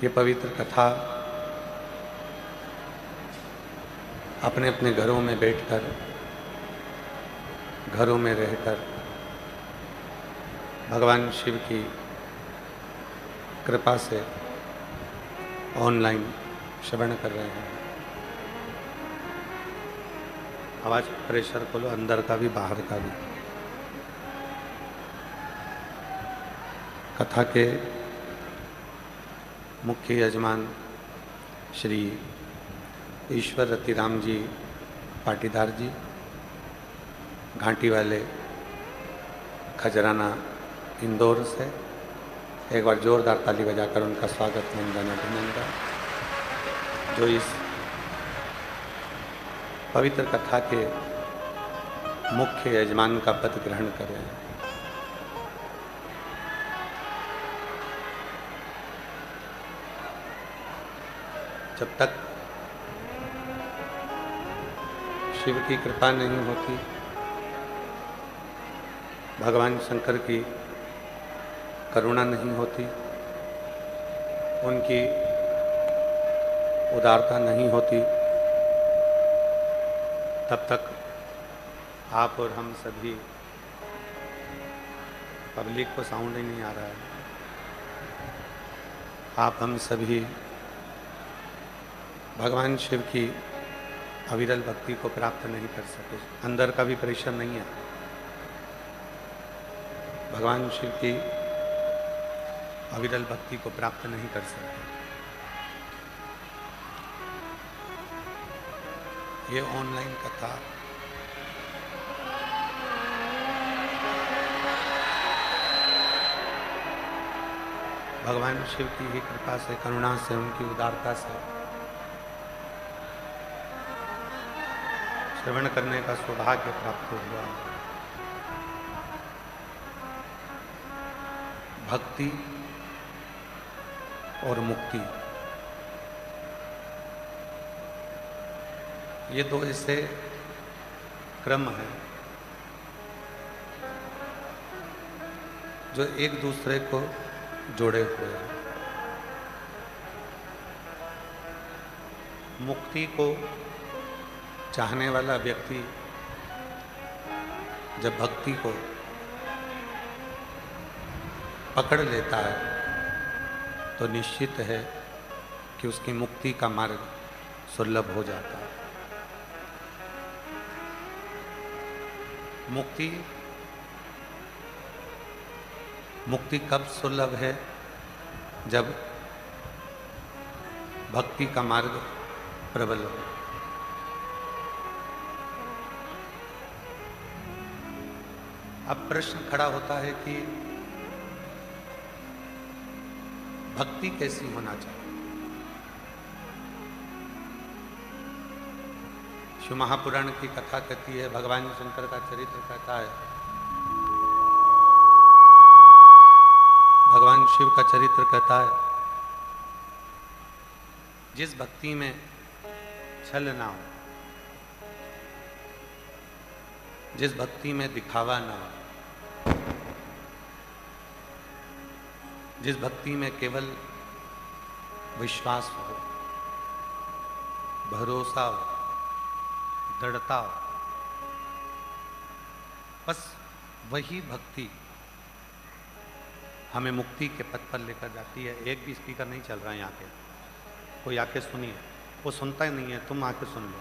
ये पवित्र कथा अपने अपने घरों में बैठकर, घरों में रहकर भगवान शिव की कृपा से ऑनलाइन श्रवण कर रहे हैं। आवाज प्रेशर खोलो, अंदर का भी बाहर का भी। कथा के मुख्य यजमान श्री ईश्वर रतिराम जी पाटीदार जी, घाटी वाले खजराना इंदौर से, एक बार जोरदार ताली बजाकर उनका स्वागत वंदन अभिनंदन। जो इस पवित्र कथा के मुख्य यजमान का पद ग्रहण करें। जब तक शिव की कृपा नहीं होती, भगवान शंकर की करुणा नहीं होती, उनकी उदारता नहीं होती, तब तक आप और हम सभी पब्लिक को साउंड ही नहीं आ रहा है, आप हम सभी भगवान शिव की अविरल भक्ति को प्राप्त नहीं कर सके। अंदर का भी प्रेशर नहीं है। भगवान शिव की अविरल भक्ति को प्राप्त नहीं कर सकते। ये ऑनलाइन कथा भगवान शिव की ही कृपा से, करुणा से, उनकी उदारता से श्रवण करने का सौभाग्य प्राप्त हुआ। भक्ति और मुक्ति, ये दो ऐसे क्रम हैं जो एक दूसरे को जोड़े हुए हैं। मुक्ति को चाहने वाला व्यक्ति जब भक्ति को पकड़ लेता है तो निश्चित है कि उसकी मुक्ति का मार्ग सुलभ हो जाता है। मुक्ति कब सुलभ है? जब भक्ति का मार्ग प्रबल हो। अब प्रश्न खड़ा होता है कि भक्ति कैसी होना चाहिए? शिव महापुराण की कथा कहती है, भगवान शंकर का चरित्र कहता है, भगवान शिव का चरित्र कहता है, जिस भक्ति में छल ना हो, जिस भक्ति में दिखावा ना हो, जिस भक्ति में केवल विश्वास हो, भरोसा हो, दृढ़ता हो, बस वही भक्ति हमें मुक्ति के पथ पर लेकर जाती है। एक भी स्पीकर नहीं चल रहा है यहाँ के, कोई आके सुनिए। वो सुनता ही नहीं है, तुम आके सुन लो।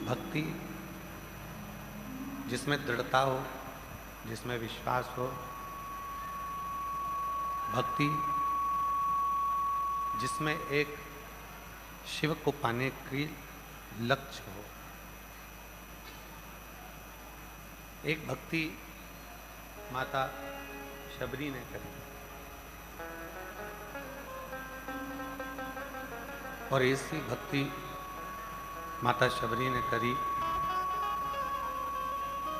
भक्ति जिसमें दृढ़ता हो, जिसमें विश्वास हो, भक्ति जिसमें एक शिव को पाने की लक्ष्य हो, एक भक्ति माता शबरी ने करी और ऐसी भक्ति माता शबरी ने करी,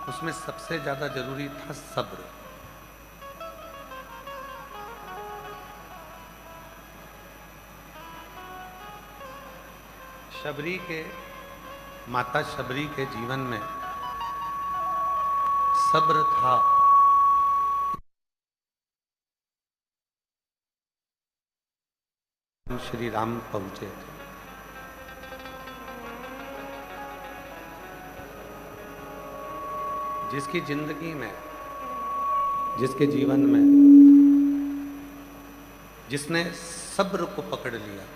उसमें सबसे ज्यादा जरूरी था सब्र। शबरी के, माता शबरी के जीवन में सब्र था। श्री राम पहुंचे थे। जिसकी जिंदगी में, जिसके जीवन में, जिसने सब्र को पकड़ लिया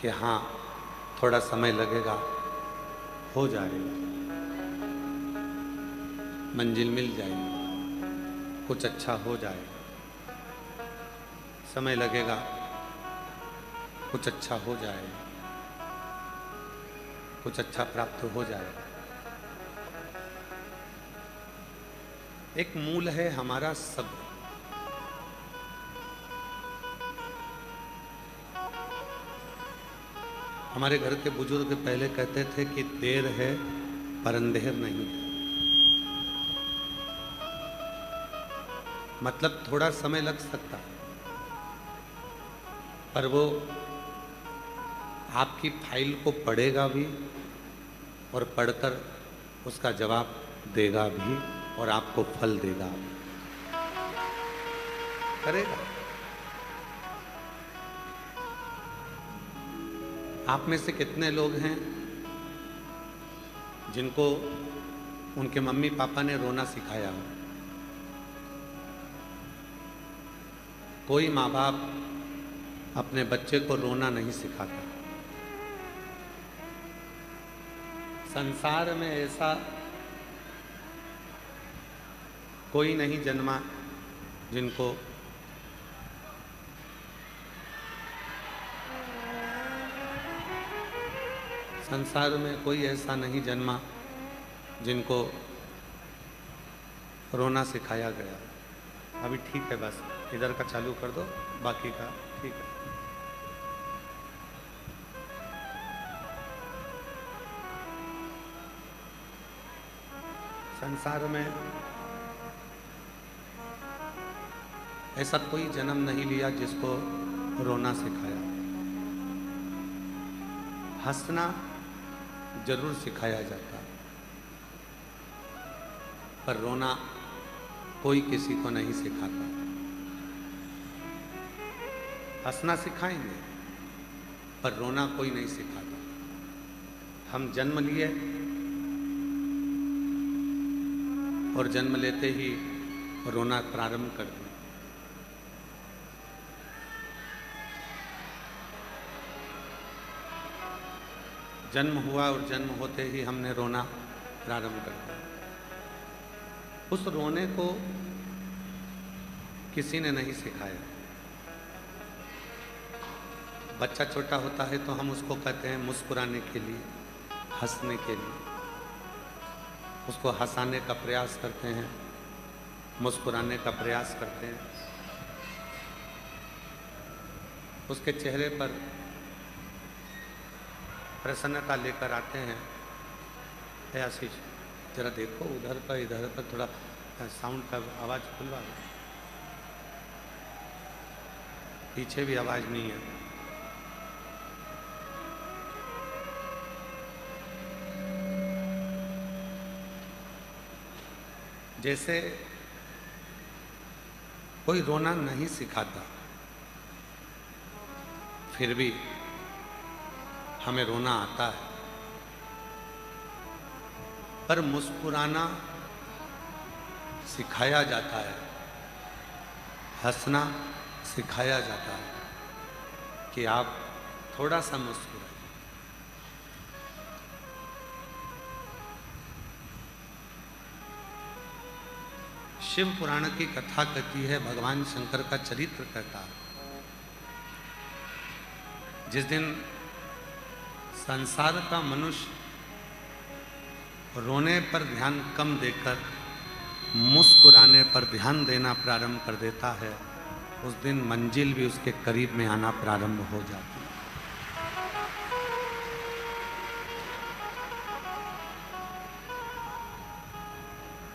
कि हाँ थोड़ा समय लगेगा, हो जाएगा, मंजिल मिल जाएगी, कुछ अच्छा हो जाएगा, समय लगेगा, कुछ अच्छा हो जाएगा, कुछ अच्छा प्राप्त हो जाएगा। एक मूल है हमारा सब्र। हमारे घर के बुजुर्ग पहले कहते थे कि देर है पर अंधेर नहीं है। मतलब थोड़ा समय लग सकता है, पर वो आपकी फाइल को पढ़ेगा भी और पढ़कर उसका जवाब देगा भी और आपको फल देगा भी, करेगा। आप में से कितने लोग हैं जिनको उनके मम्मी पापा ने रोना सिखाया हो? कोई माँ बाप अपने बच्चे को रोना नहीं सिखाता। संसार में ऐसा कोई नहीं जन्मा जिनको संसार में कोई ऐसा नहीं जन्मा जिनको रोना सिखाया गया। अभी ठीक है, बस इधर का चालू कर दो, बाकी का ठीक है। संसार में ऐसा कोई जन्म नहीं लिया जिसको रोना सिखाया। हंसना जरूर सिखाया जाता, पर रोना कोई किसी को नहीं सिखाता। हंसना सिखाएंगे पर रोना कोई नहीं सिखाता। हम जन्म लिए और जन्म लेते ही रोना प्रारंभ कर दिया। जन्म हुआ और जन्म होते ही हमने रोना प्रारंभ कर दिया। उस रोने को किसी ने नहीं सिखाया। बच्चा छोटा होता है तो हम उसको कहते हैं मुस्कुराने के लिए, हंसने के लिए। उसको हंसाने का प्रयास करते हैं, मुस्कुराने का प्रयास करते हैं। उसके चेहरे पर प्रसन्नता लेकर आते हैं। है आशीष, जरा देखो उधर पर इधर पर थोड़ा साउंड का आवाज़ खुलवा दो, पीछे भी आवाज़ नहीं है। जैसे कोई रोना नहीं सिखाता, फिर भी हमें रोना आता है। पर मुस्कुराना सिखाया जाता है, हंसना सिखाया जाता है कि आप थोड़ा सा मुस्कुराइए। शिव पुराण की कथा कहती है, भगवान शंकर का चरित्र कहता है। जिस दिन संसार का मनुष्य रोने पर ध्यान कम देकर मुस्कुराने पर ध्यान देना प्रारंभ कर देता है, उस दिन मंजिल भी उसके करीब में आना प्रारंभ हो जाती है।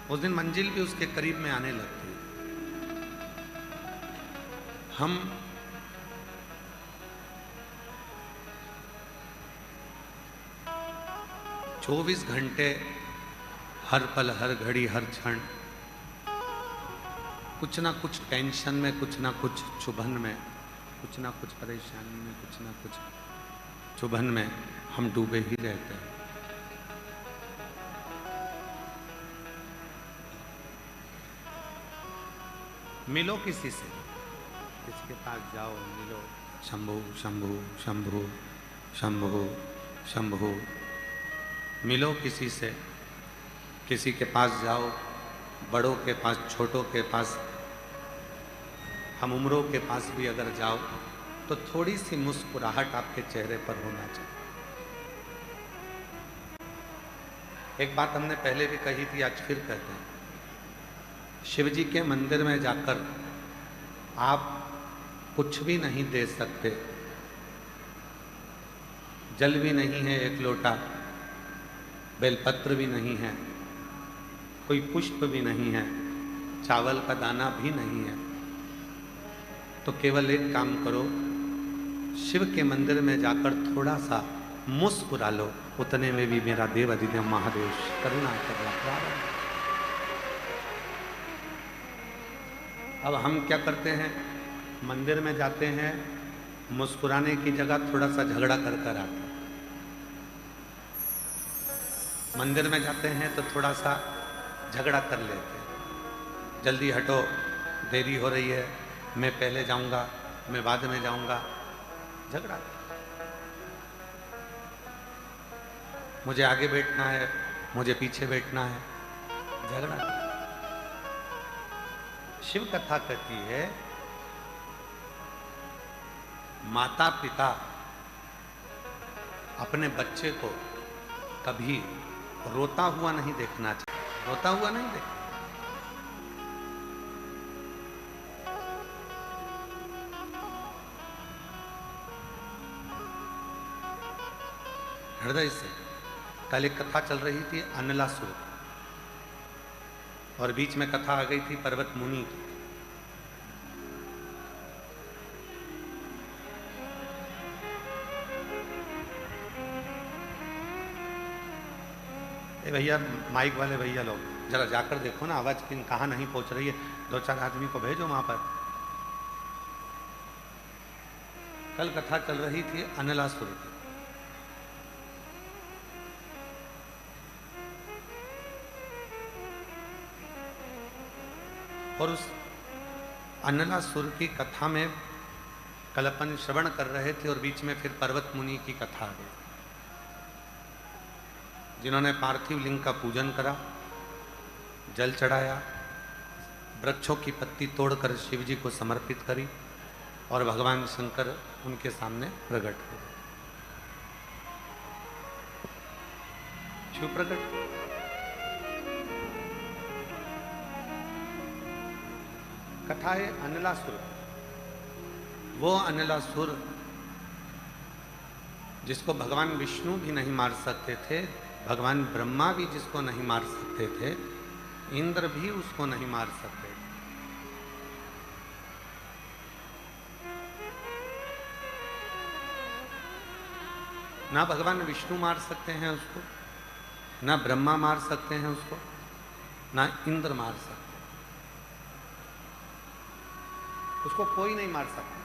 उस दिन मंजिल भी उसके करीब में आने लगती है। हम चौबीस घंटे हर पल, हर घड़ी, हर क्षण कुछ ना कुछ टेंशन में, कुछ ना कुछ चुभन में, कुछ ना कुछ परेशानी में, कुछ ना कुछ चुभन में हम डूबे ही रहते हैं। मिलो किसी से, किसके पास जाओ, मिलो, शंभु शंभु शंभु शंभु शंभु। मिलो किसी से, किसी के पास जाओ, बड़ों के पास, छोटों के पास, हम उम्रों के पास भी अगर जाओ तो थोड़ी सी मुस्कुराहट आपके चेहरे पर होना चाहिए। एक बात हमने पहले भी कही थी, आज फिर कहते हैं, शिव जी के मंदिर में जाकर आप कुछ भी नहीं दे सकते। जल भी नहीं है एक लोटा, बेलपत्र भी नहीं है, कोई पुष्प भी नहीं है, चावल का दाना भी नहीं है, तो केवल एक काम करो, शिव के मंदिर में जाकर थोड़ा सा मुस्कुरा लो, उतने में भी मेरा देव अधिदेव महादेव करुणा करना प्रारंभ। अब हम क्या करते हैं, मंदिर में जाते हैं, मुस्कुराने की जगह थोड़ा सा झगड़ा कर कर आते हैं। मंदिर में जाते हैं तो थोड़ा सा झगड़ा कर लेते हैं, जल्दी हटो, देरी हो रही है, मैं पहले जाऊंगा, मैं बाद में जाऊंगा, झगड़ा। मुझे आगे बैठना है, मुझे पीछे बैठना है, झगड़ा। शिव कथा कहती है, माता पिता अपने बच्चे को कभी रोता हुआ नहीं देखना चाहिए, रोता हुआ नहीं देखना। हृदय से। कल एक कथा चल रही थी अनलासुर, और बीच में कथा आ गई थी पर्वत मुनि की। भैया माइक वाले भैया लोग जरा जाकर देखो ना, आवाज कहाँ नहीं पहुंच रही है, 2-4 आदमी को भेजो वहां पर। कल कथा चल रही थी अनलासुर की। और उस अनलासुर की कथा में कल अपन श्रवण कर रहे थे, और बीच में फिर पर्वत मुनि की कथा आ गई, जिन्होंने पार्थिव लिंग का पूजन करा, जल चढ़ाया, वृक्षों की पत्ती तोड़कर शिव जी को समर्पित करी, और भगवान शंकर उनके सामने प्रकट हुए। शिव प्रकट। कथा है अनलासुर। वो अनलासुर जिसको भगवान विष्णु भी नहीं मार सकते थे, भगवान ब्रह्मा भी जिसको नहीं मार सकते थे, इंद्र भी उसको नहीं मार सकते थे। ना भगवान विष्णु मार सकते हैं उसको, ना ब्रह्मा मार सकते हैं उसको, ना इंद्र मार सकते, उसको कोई नहीं मार सकता।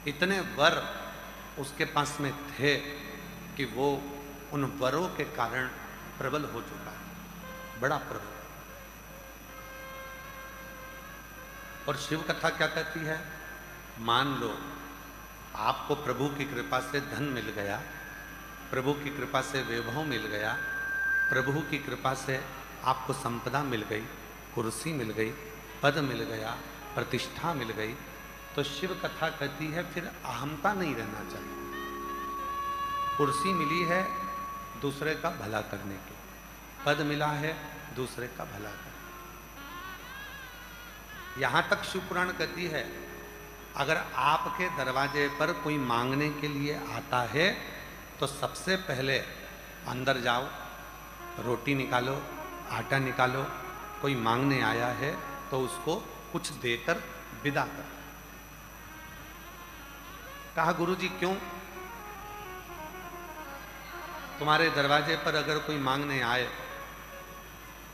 इतने वर उसके पास में थे कि वो उन वरों के कारण प्रबल हो चुका है, बड़ा प्रबल। और शिव कथा क्या कहती है, मान लो आपको प्रभु की कृपा से धन मिल गया, प्रभु की कृपा से वैभव मिल गया, प्रभु की कृपा से आपको संपदा मिल गई, कुर्सी मिल गई, पद मिल गया, प्रतिष्ठा मिल गई, तो शिव कथा कहती है फिर अहमता नहीं रहना चाहिए। कुर्सी मिली है दूसरे का भला करने के, पद मिला है दूसरे का भला करने। यहां तक शिव पुराण कहती है, अगर आपके दरवाजे पर कोई मांगने के लिए आता है तो सबसे पहले अंदर जाओ, रोटी निकालो, आटा निकालो, कोई मांगने आया है तो उसको कुछ देकर विदा कर। कहा गुरुजी क्यों? तुम्हारे दरवाजे पर अगर कोई मांगने आए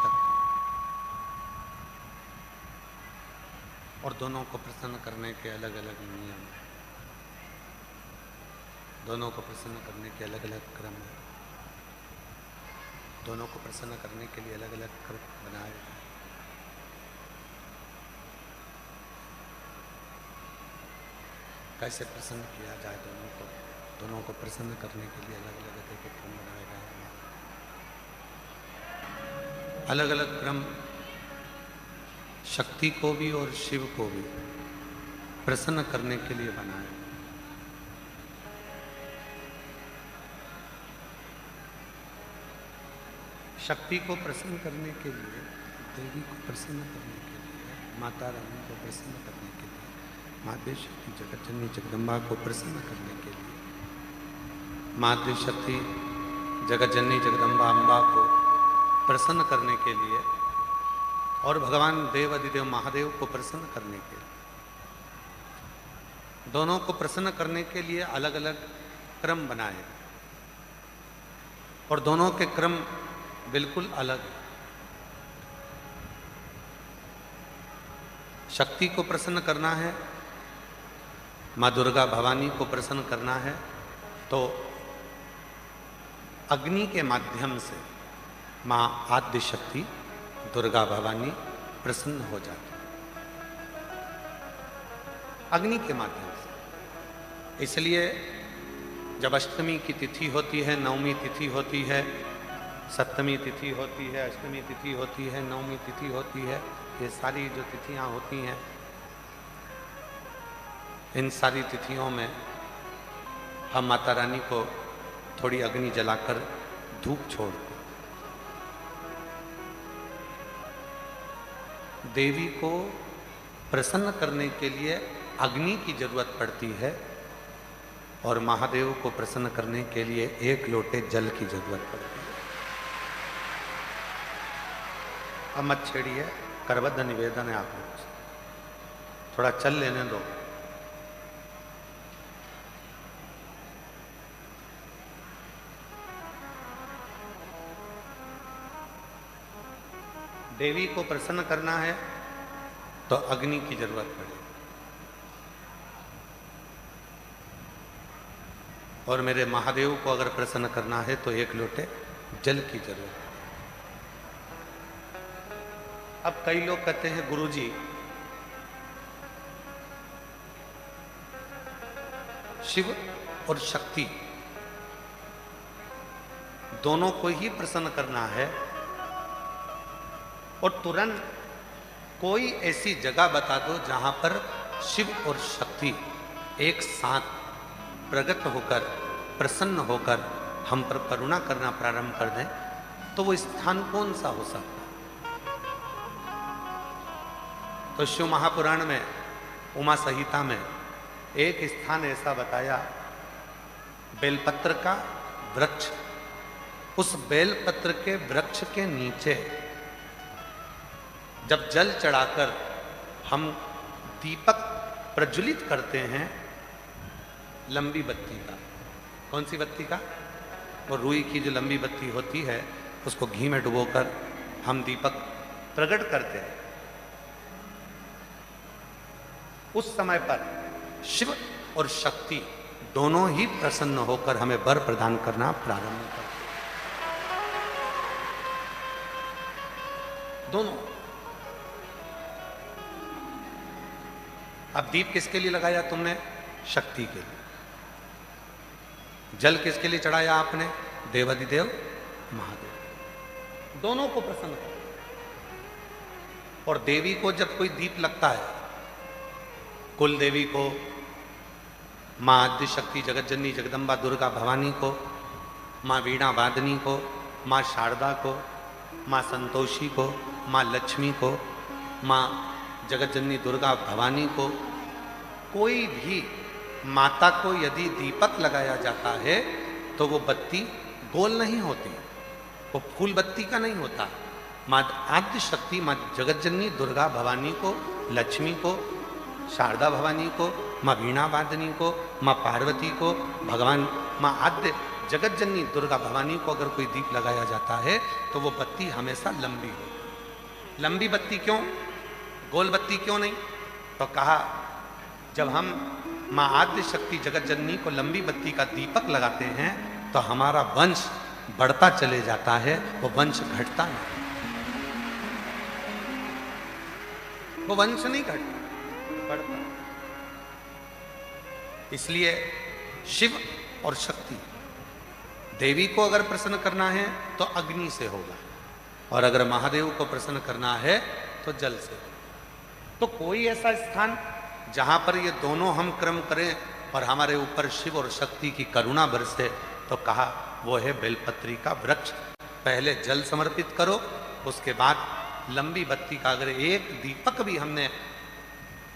शक्ति, और दोनों को प्रसन्न करने के अलग अलग नियम, दोनों को प्रसन्न करने के अलग अलग क्रम है, दोनों को प्रसन्न करने के लिए अलग अलग क्रम बनाए गए। कैसे प्रसन्न किया जाए दोनों को प्रसन्न करने के लिए अलग अलग क्रम बनाए गए हैं। अलग अलग क्रम शक्ति को भी और शिव को भी प्रसन्न करने के लिए बनाए। शक्ति को प्रसन्न करने के लिए, देवी को प्रसन्न करने के लिए, माता रानी को प्रसन्न करने के लिए, माता शक्ति जगत जननी जगदम्बा को प्रसन्न करने के लिए, माता शक्ति जगत जननी जगदम्बा अम्बा को प्रसन्न करने के लिए, और भगवान देव अधिदेव महादेव को प्रसन्न करने के लिए, दोनों को प्रसन्न करने के लिए अलग अलग क्रम बनाए, और दोनों के क्रम बिल्कुल अलग है। शक्ति को प्रसन्न करना है, माँ दुर्गा भवानी को प्रसन्न करना है, तो अग्नि के माध्यम से माँ आद्य शक्ति दुर्गा भवानी प्रसन्न हो जाती, अग्नि के माध्यम से। इसलिए जब अष्टमी की तिथि होती है, नवमी तिथि होती है, सप्तमी तिथि होती है, अष्टमी तिथि होती है, नवमी तिथि होती है, ये सारी जो तिथियां होती हैं, इन सारी तिथियों में हम माता रानी को थोड़ी अग्नि जलाकर धूप छोड़ते। देवी को प्रसन्न करने के लिए अग्नि की जरूरत पड़ती है, और महादेव को प्रसन्न करने के लिए एक लोटे जल की जरूरत पड़ती है। अब मत छेड़िए, करबद्ध निवेदन है आप लोगों से, थोड़ा चल लेने दो। देवी को प्रसन्न करना है तो अग्नि की जरूरत पड़ेगी, और मेरे महादेव को अगर प्रसन्न करना है तो एक लोटे जल की जरूरत है। अब कई लोग कहते हैं गुरुजी शिव और शक्ति दोनों को ही प्रसन्न करना है, और तुरंत कोई ऐसी जगह बता दो जहां पर शिव और शक्ति एक साथ प्रकट होकर प्रसन्न होकर हम पर करुणा करना प्रारंभ कर दें, तो वो स्थान कौन सा हो सकता है? तो शिव महापुराण में उमा संहिता में एक स्थान ऐसा बताया, बेलपत्र का वृक्ष, उस बेलपत्र के वृक्ष के नीचे जब जल चढ़ाकर हम दीपक प्रज्वलित करते हैं, लंबी बत्ती का, कौन सी बत्ती का? वो रुई की जो लंबी बत्ती होती है, उसको घी में डुबोकर हम दीपक प्रकट करते हैं। उस समय पर शिव और शक्ति दोनों ही प्रसन्न होकर हमें वर प्रदान करना प्रारंभ करते हैं। दोनों। अब दीप किसके लिए लगाया तुमने? शक्ति के लिए। जल किसके लिए चढ़ाया आपने? देवाधिदेव महादेव। दोनों को प्रसन्न कर। और देवी को जब कोई दीप लगता है, कुल देवी को, माँ आद्य शक्ति जगत जननी जगदम्बा दुर्गा भवानी को, माँ वीणा वादनी को, माँ शारदा को, माँ संतोषी को, माँ लक्ष्मी को, माँ जगत जननी दुर्गा भवानी को, कोई भी माता को यदि दीपक लगाया जाता है तो वो बत्ती गोल नहीं होती, वो फूल बत्ती का नहीं होता। माँ आद्य शक्ति, माँ जगत जननी दुर्गा भवानी को, लक्ष्मी को, शारदा भवानी को, माँ वीणा वादनी को, माँ पार्वती को, भगवान माँ आद्य जगत जननी दुर्गा भवानी को अगर कोई दीप लगाया जाता है तो वो बत्ती हमेशा लंबी होती है। लंबी बत्ती क्यों, गोल बत्ती क्यों नहीं? तो कहा जब हम मां आद्य शक्ति जगत जननी को लंबी बत्ती का दीपक लगाते हैं तो हमारा वंश बढ़ता चले जाता है, वो वंश घटता नहीं, वो वंश नहीं घटता, बढ़ता। इसलिए शिव और शक्ति, देवी को अगर प्रसन्न करना है तो अग्नि से होगा, और अगर महादेव को प्रसन्न करना है तो जल से। तो कोई ऐसा स्थान जहां पर ये दोनों हम क्रम करें और हमारे ऊपर शिव और शक्ति की करुणा बरसे, तो कहा वो है बेलपत्री का वृक्ष। पहले जल समर्पित करो, उसके बाद लंबी बत्ती का अगर एक दीपक भी हमने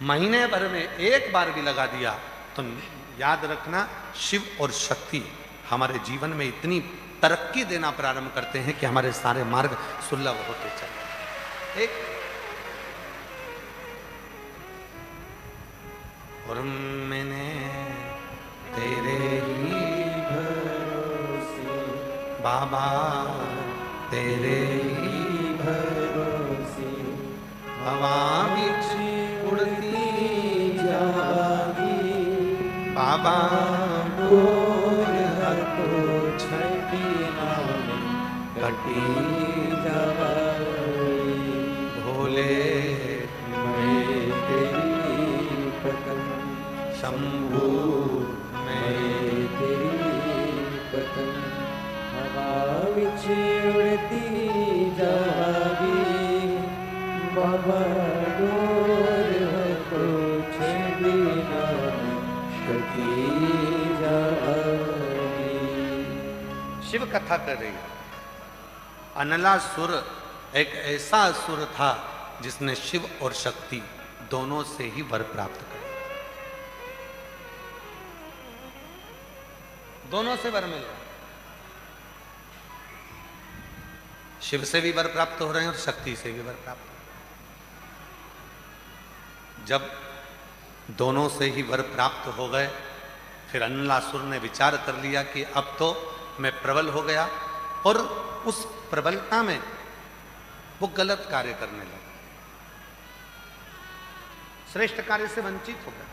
महीने भर में एक बार भी लगा दिया तो याद रखना शिव और शक्ति हमारे जीवन में इतनी तरक्की देना प्रारंभ करते हैं कि हमारे सारे मार्ग सुलभ होते चले। एक और मैंने तेरे ही भरोसे बाबा, तेरे ही भरोसे हवा बिच उड़ती जागी बाबा, मोर हको छठी नाम कटी जागी भोले मैं तेरी पतंग, शंभू मैं तेरी पतंग, हवा बिच उड़ती जागी बाबा, मोर हको छठी नाम कटी जागी। शिव कथा कर रही है। अनलासुर एक ऐसा असुर था जिसने शिव और शक्ति दोनों से ही वर प्राप्त करे, दोनों से वर मिल रहे, शिव से भी वर प्राप्त हो रहे हैं और शक्ति से भी वर प्राप्त हो रहे हैं। जब दोनों से ही वर प्राप्त हो गए, फिर अनलासुर ने विचार कर लिया कि अब तो मैं प्रबल हो गया, और उस प्रबलता में वो गलत कार्य करने लगा, श्रेष्ठ कार्य से वंचित हो गया।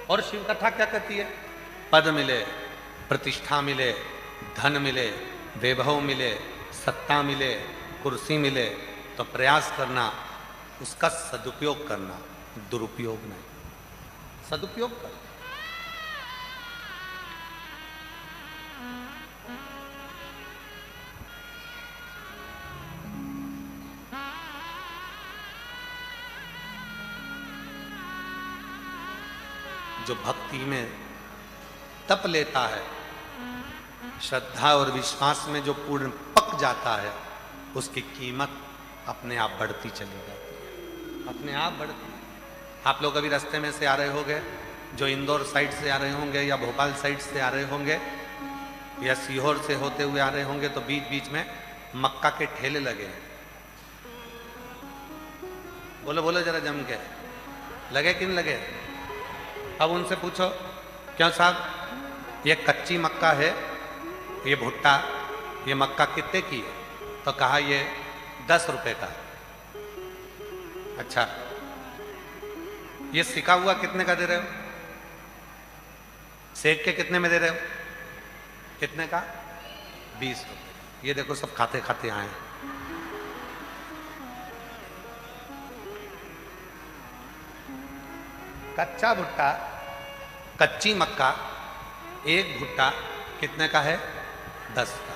और शिव कथा क्या कहती है? पद मिले, प्रतिष्ठा मिले, धन मिले, वैभव मिले, सत्ता मिले, कुर्सी मिले तो प्रयास करना उसका सदुपयोग करना, दुरुपयोग नहीं, सदुपयोग कर। जो भक्ति में तप लेता है, श्रद्धा और विश्वास में जो पूर्ण पक जाता है, उसकी कीमत अपने आप बढ़ती चली जाती है, अपने आप बढ़ती। आप लोग अभी रास्ते में से आ रहे होंगे, जो इंदौर साइड से आ रहे होंगे या भोपाल साइड से आ रहे होंगे या सीहोर से होते हुए आ रहे होंगे, तो बीच बीच में मक्का के ठेले लगे हैं। बोलो बोलो जरा जम के, लगे कि नहीं लगे? अब उनसे पूछो, क्यों साहब ये कच्ची मक्का है, ये भुट्टा, ये मक्का कितने की है? तो कहा ये 10 रुपए का। अच्छा, ये सिका हुआ कितने का दे रहे हो? सेक के कितने में दे रहे हो? कितने का? 20 रुपए। ये देखो सब खाते खाते आए। कच्चा भुट्टा, कच्ची मक्का, एक भुट्टा कितने का है? 10 का।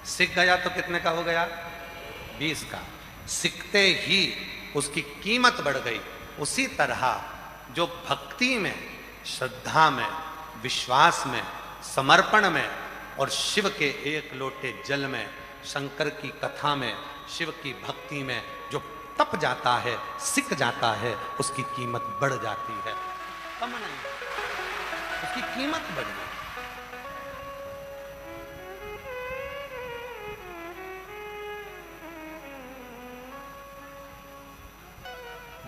सिक गया तो कितने का हो गया? 20 का। सिकते ही उसकी कीमत बढ़ गई। उसी तरह जो भक्ति में, श्रद्धा में, विश्वास में, समर्पण में और शिव के एक लोटे जल में, शंकर की कथा में, शिव की भक्ति में जो तप जाता है, सिक जाता है, उसकी कीमत बढ़ जाती है। कम नहीं, उसकी कीमत बढ़ जाती है।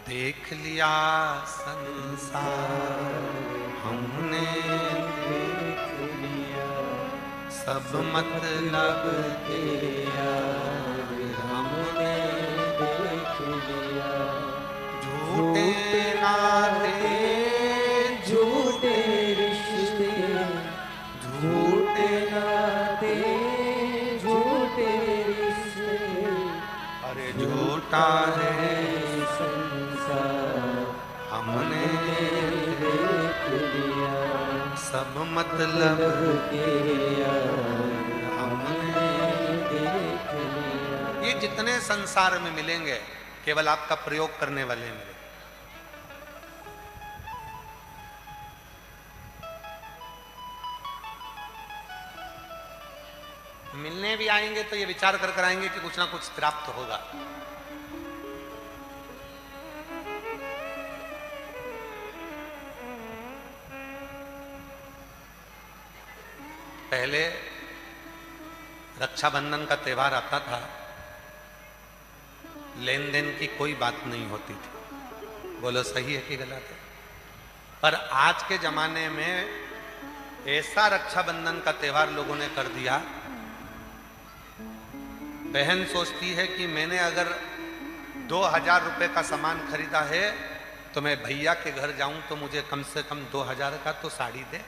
देख लिया संसार हमने, देख लिया सब मतलब के यार हमने देख लिया। झूठे नाते झूठे रिश्ते, झूठे नाते झूठे रिश्ते, अरे झूठा है संसार हमने देख लिया। सब मतलब के यार हमने देख लिया। ये जितने संसार में मिलेंगे केवल आपका प्रयोग करने वाले मिले। मिलने भी आएंगे तो ये विचार कर आएंगे कि कुछ ना कुछ प्राप्त होगा। पहले रक्षाबंधन का त्योहार आता था, लेन देन की कोई बात नहीं होती थी। बोलो सही है कि गलत है? पर आज के जमाने में ऐसा रक्षाबंधन का त्योहार लोगों ने कर दिया, बहन सोचती है कि मैंने अगर 2000 रुपए का सामान खरीदा है तो मैं भैया के घर जाऊं तो मुझे कम से कम 2000 का तो साड़ी दे।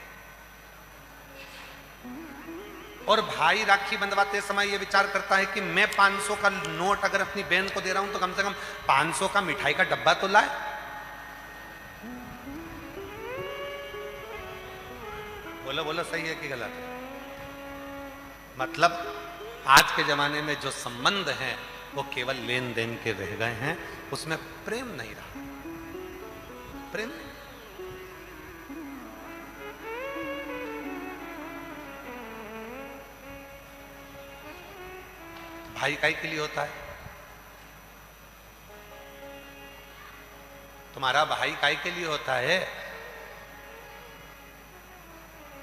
और भाई राखी बंधवाते समय ये विचार करता है कि मैं 500 का नोट अगर अपनी बहन को दे रहा हूं तो कम से कम 500 का मिठाई का डब्बा तो लाए। बोलो बोलो सही है कि गलत है? मतलब आज के जमाने में जो संबंध हैं वो केवल लेन देन के रह गए हैं, उसमें प्रेम नहीं रहा। प्रेम नहीं। भाई काहे के लिए होता है? तुम्हारा भाई काहे के लिए होता है?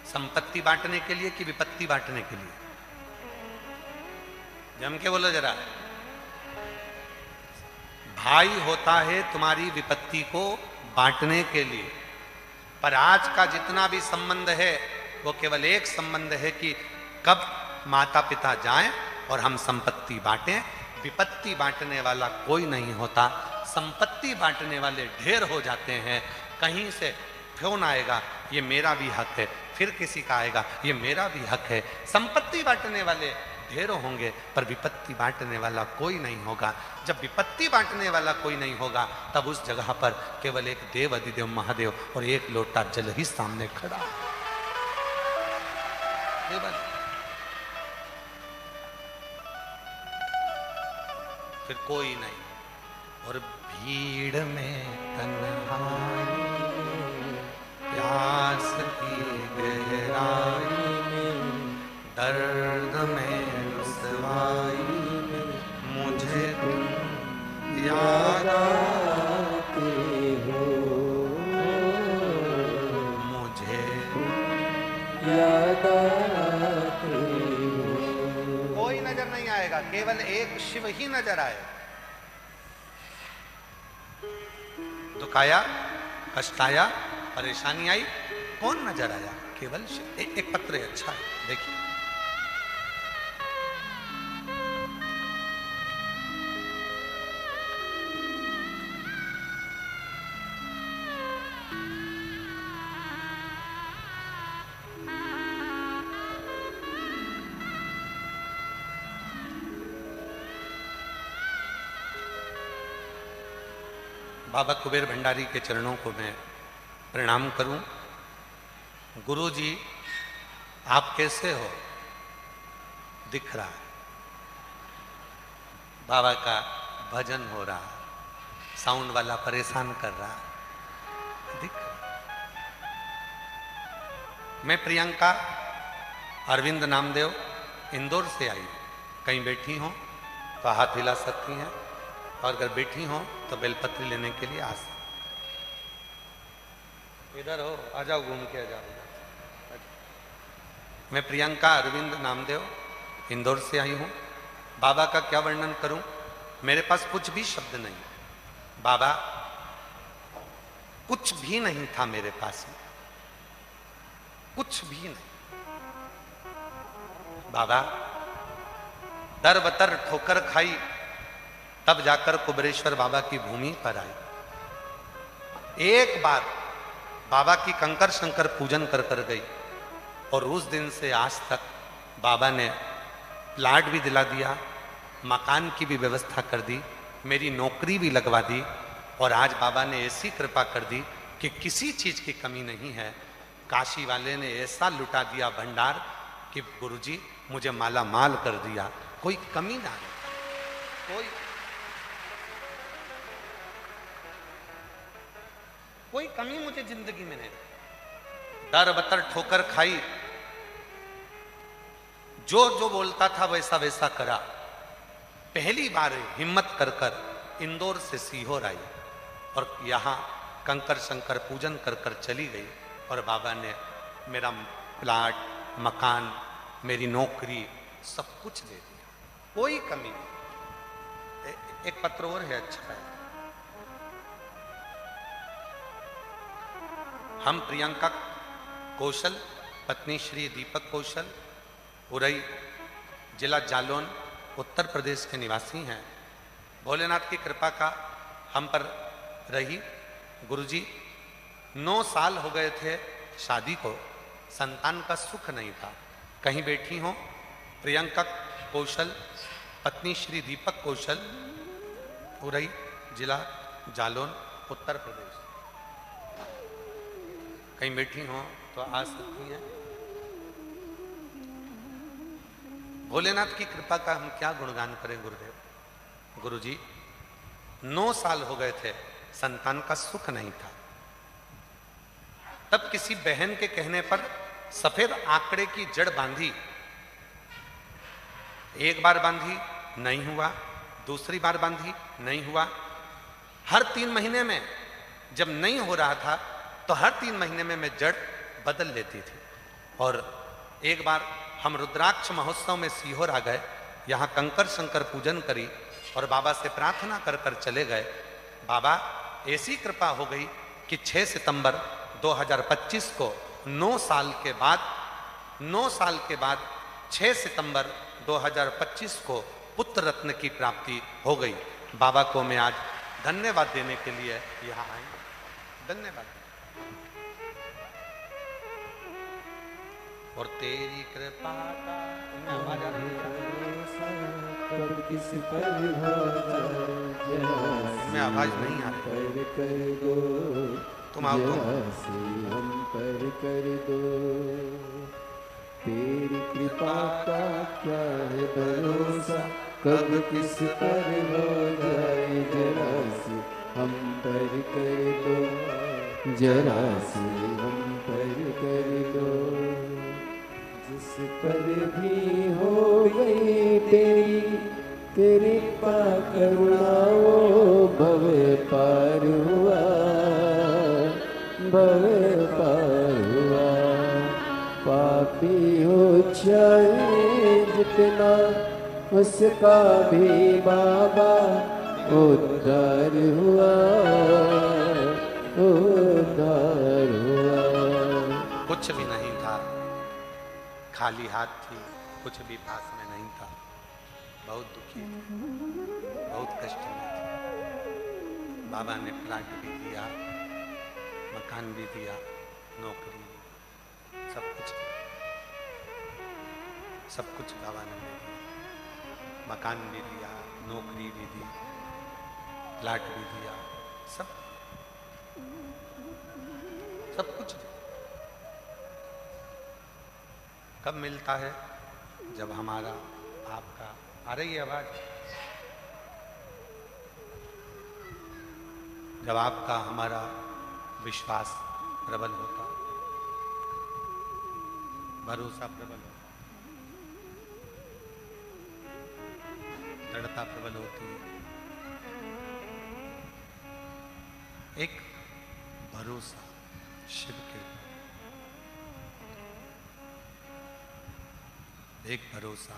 संपत्ति बांटने के लिए कि विपत्ति बांटने के लिए? जम के बोलो जरा। भाई होता है तुम्हारी विपत्ति को बांटने के लिए। पर आज का जितना भी संबंध है वो केवल एक संबंध है कि कब माता पिता जाएं और हम संपत्ति बांटें। विपत्ति बांटने वाला कोई नहीं होता। संपत्ति बांटने वाले ढेर हो जाते हैं। कहीं से फोन आएगा, ये मेरा भी हक है, फिर किसी का आएगा, ये मेरा भी हक है। संपत्ति बांटने वाले ढेरों होंगे पर विपत्ति बांटने वाला कोई नहीं होगा। जब विपत्ति बांटने वाला कोई नहीं होगा तब उस जगह पर केवल एक देव अधिदेव महादेव और एक लोटा जल ही सामने खड़ा। फिर कोई नहीं। और भीड़ में तन्हाई प्यास की गहराई में दर्द में रुसवाई में मुझे तुम याद आते हो, मुझे याद आते हो। कोई नजर नहीं आएगा, केवल एक शिव ही नजर आए। दुख आया, कष्ट आया, परेशानी आई, कौन नजर आया? केवल शिव। एक पत्र है, अच्छा है, देखिए। बाबा कुबेर भंडारी के चरणों को मैं प्रणाम करूं। गुरु जी, आप कैसे हो? दिख रहा है, बाबा का भजन हो रहा, साउंड वाला परेशान कर रहा, दिख रहा। मैं प्रियंका अरविंद नामदेव इंदौर से आई। कहीं बैठी हो तो हाथ हिला सकती हैं, और अगर बैठी हो तो बेलपत्री लेने के लिए आ सकती। इधर हो, आ जाओ, घूम के आ जाओ। मैं प्रियंका अरविंद नामदेव इंदौर से आई हूँ। बाबा का क्या वर्णन करूं? मेरे पास कुछ भी शब्द नहीं। बाबा कुछ भी नहीं था मेरे पास में, कुछ भी नहीं। बाबा दर बतर ठोकर खाई, तब जाकर कुबरेश्वर बाबा की भूमि पर आई। एक बार बाबा की कंकर शंकर पूजन कर कर गई और उस दिन से आज तक बाबा ने प्लाट भी दिला दिया, मकान की भी व्यवस्था कर दी, मेरी नौकरी भी लगवा दी और आज बाबा ने ऐसी कृपा कर दी कि किसी चीज की कमी नहीं है। काशी वाले ने ऐसा लुटा दिया भंडार कि गुरुजी मुझे माला माल कर दिया, कोई कमी ना है, कोई कमी मुझे जिंदगी में नहीं। दर बतर ठोकर खाई, जो जो बोलता था वैसा वैसा करा। पहली बार हिम्मत कर कर इंदौर से सीहोर आई और यहां कंकर शंकर पूजन कर कर चली गई और बाबा ने मेरा प्लाट, मकान, मेरी नौकरी सब कुछ दे दिया, कोई कमी नहीं। एक पत्र और है, अच्छा है। हम प्रियंका कौशल, पत्नी श्री दीपक कौशल, उरई, जिला जालौन, उत्तर प्रदेश के निवासी हैं। भोलेनाथ की कृपा का हम पर रही। गुरुजी 9 साल हो गए थे शादी को, संतान का सुख नहीं था। कहीं बैठी हो प्रियंका कौशल, पत्नी श्री दीपक कौशल, उरई, जिला जालौन, उत्तर प्रदेश। कहीं बैठी हो तो आ सकती हैं। भोलेनाथ की कृपा का हम क्या गुणगान करें गुरुदेव। गुरुजी 9 साल हो गए थे, संतान का सुख नहीं था। तब किसी बहन के कहने पर सफेद आंकड़े की जड़ बांधी। एक बार बांधी नहीं हुआ, दूसरी बार बांधी नहीं हुआ। हर 3 महीने में जब नहीं हो रहा था तो हर 3 महीने में मैं जड़ बदल लेती थी। और एक बार हम रुद्राक्ष महोत्सव में सीहोर आ गए, यहाँ कंकर शंकर पूजन करी और बाबा से प्रार्थना कर कर चले गए। बाबा ऐसी कृपा हो गई कि 6 सितंबर 2025 को 9 साल के बाद 6 सितंबर 2025 को पुत्र रत्न की प्राप्ति हो गई। बाबा को मैं आज धन्यवाद देने के लिए यहाँ आई। धन्यवाद। और तेरी कृपा का आवाज आ रही है, मैं आवाज नहीं आ रही, तुम आओ तो हम पर कर दो। तेरी कृपा का क्या है भरोसा, कब किस पर हो जाए। जरा सी हम पर कर दो, जरा सी हम पर कर दो। जिस पर भी हो गई तेरी कृपा करुणा, वो भव पार हुआ, भव पार हुआ। पापी हो चाहे जितना, उसका भी बाबा उद्धार हुआ, उद्धार हुआ। कुछ भी नहीं था, खाली हाथ थी, कुछ भी पास में नहीं था। बहुत दुखी थी, बहुत कष्ट में थी। बाबा ने प्लाट भी दिया, मकान भी दिया, नौकरी, सब कुछ दिया। सब कुछ बाबा ने दे दिया। मकान भी दिया, नौकरी भी दी, प्लाट भी दिया, सब कुछ दिया। कब मिलता है? जब हमारा आपका, आ रही है आवाज, जब आपका हमारा विश्वास प्रबल होता, भरोसा प्रबल होता, दृढ़ता प्रबल होती है। एक भरोसा शिव के, एक भरोसा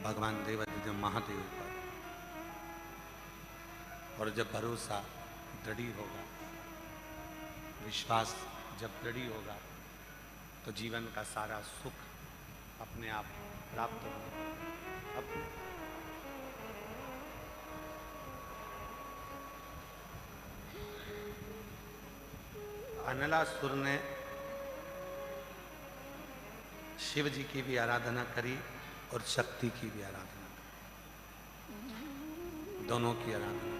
भगवान देवादिदेव महादेव पर। और जब भरोसा दृढ़ होगा, विश्वास जब दृढ़ होगा, तो जीवन का सारा सुख अपने आप प्राप्त हो गया। अब अनलासुर ने शिव जी की भी आराधना करी और शक्ति की भी आराधना करी, दोनों की आराधना।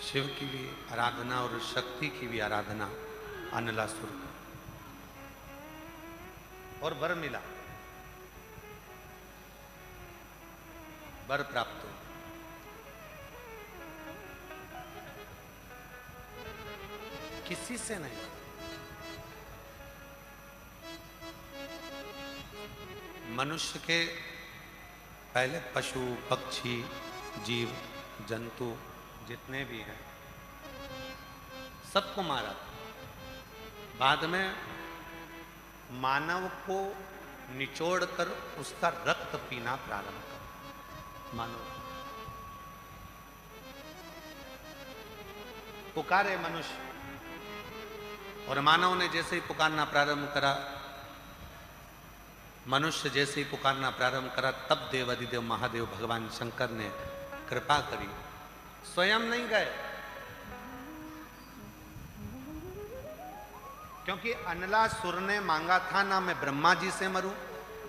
शिव की भी आराधना और शक्ति की भी आराधना अनलासुर का, और वर मिला, वर प्राप्त हो। किसी से नहीं, मनुष्य के पहले पशु पक्षी जीव जंतु जितने भी हैं सबको मारा, बाद में मानव को निचोड़कर उसका रक्त पीना प्रारंभ कर। मानव पुकारे मनुष्य, और मानव ने जैसे ही पुकारना प्रारंभ करा, मनुष्य जैसे ही पुकारना प्रारंभ करा, तब देवाधिदेव महादेव भगवान शंकर ने कृपा करी, स्वयं नहीं गए। क्योंकि अनलासुर ने मांगा था, ना मैं ब्रह्मा जी से मरूं,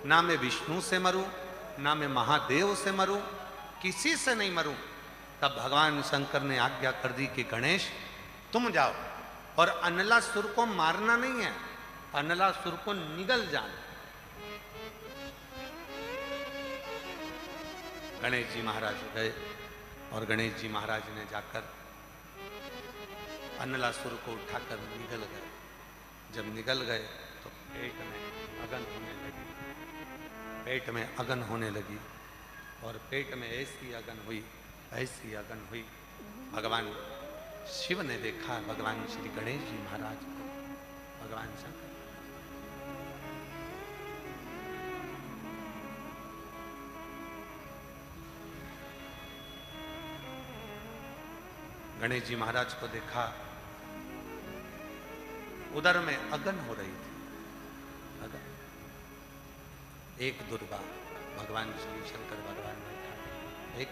ना मैं विष्णु से मरूं, ना मैं महादेव से मरूं, किसी से नहीं मरूं। तब भगवान शंकर ने आज्ञा कर दी कि गणेश तुम जाओ, और अनलासुर को मारना नहीं है, अनलासुर को निगल जाना। गणेश जी महाराज गए, और गणेश जी महाराज ने जाकर अनलासुर को उठाकर निगल गए। जब निगल गए तो पेट में अगन होने लगी, पेट में अगन होने लगी, और पेट में ऐसी अगन हुई, ऐसी अगन हुई, भगवान शिव ने देखा भगवान श्री गणेश जी महाराज को, भगवान शंकर। गणेश जी महाराज को देखा, उदर में अगन हो रही थी, अगन। एक दुर्वा भगवान श्री शंकर भगवान ने उठाया, एक,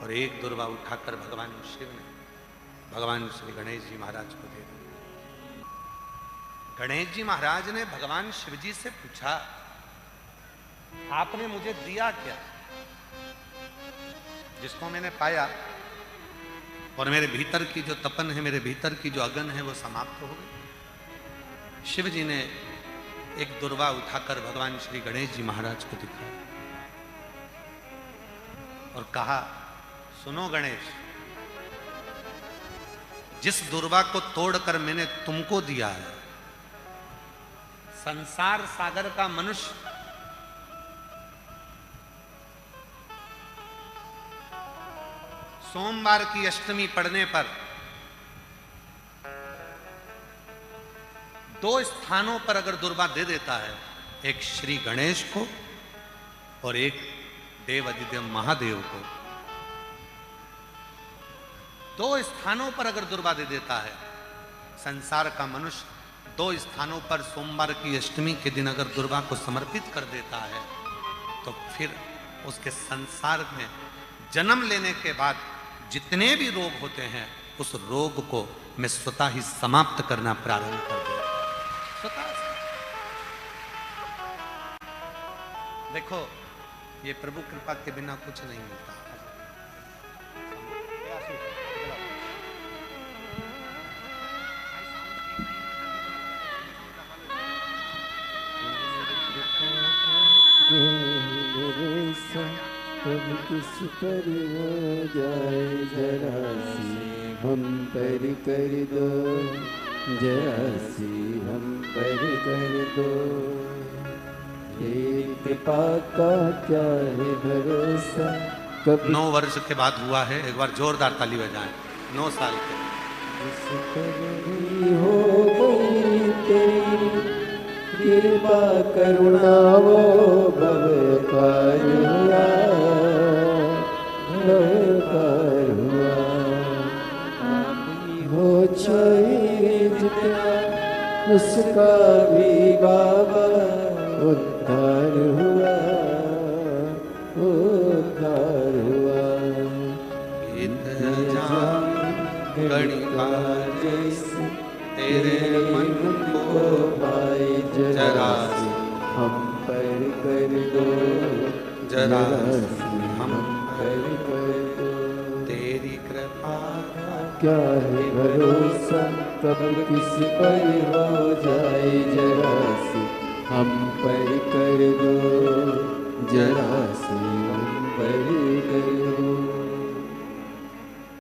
और एक दुर्वा उठाकर भगवान शिव ने भगवान श्री गणेश जी महाराज को दे दी। गणेश जी महाराज ने भगवान शिव जी से पूछा, आपने मुझे दिया क्या, जिसको मैंने पाया, और मेरे भीतर की जो तपन है, मेरे भीतर की जो अगन है, वो समाप्त हो गई। शिव जी ने एक दुर्वा उठाकर भगवान श्री गणेश जी महाराज को दिखाया और कहा, सुनो गणेश, जिस दुर्वा को तोड़कर मैंने तुमको दिया है, संसार सागर का मनुष्य सोमवार की अष्टमी पड़ने पर 2 स्थानों पर अगर दुर्वा दे देता है, एक श्री गणेश को और एक देव अधिदेव महादेव को, 2 स्थानों पर अगर दुर्वा दे देता है, संसार का मनुष्य 2 स्थानों पर सोमवार की अष्टमी के दिन अगर दुर्वा को समर्पित कर देता है, तो फिर उसके संसार में जन्म लेने के बाद जितने भी रोग होते हैं, उस रोग को मैं स्वतः ही समाप्त करना प्रारंभ कर दूं। स्वतः देखो, ये प्रभु कृपा के बिना कुछ नहीं मिलता। अब किस पर हो जाए जरा सी हम पर कर दो, जरा सी हम पर कर दो, ये कृपा का क्या है भरोसा। कब 9 वर्ष के बाद हुआ है, एक बार जोरदार ताली बजाएं। 9 साल के किस पर भी हो गई तेरी कृपा करुणा, वो भवकार हुआ, भवकार हुआ। हो छाए उसका भी बाबा उद्धार हुआ, उद्धार हुआ। गणिका जैसे तेरे मन को भाई जरा हम पर कर दो, जरा हम पर दो। तेरी कृपा क्या है भरोसा कब किस पर हो जाए, जरा सी हम पर कर दो, जरा सी हम पर कर दो।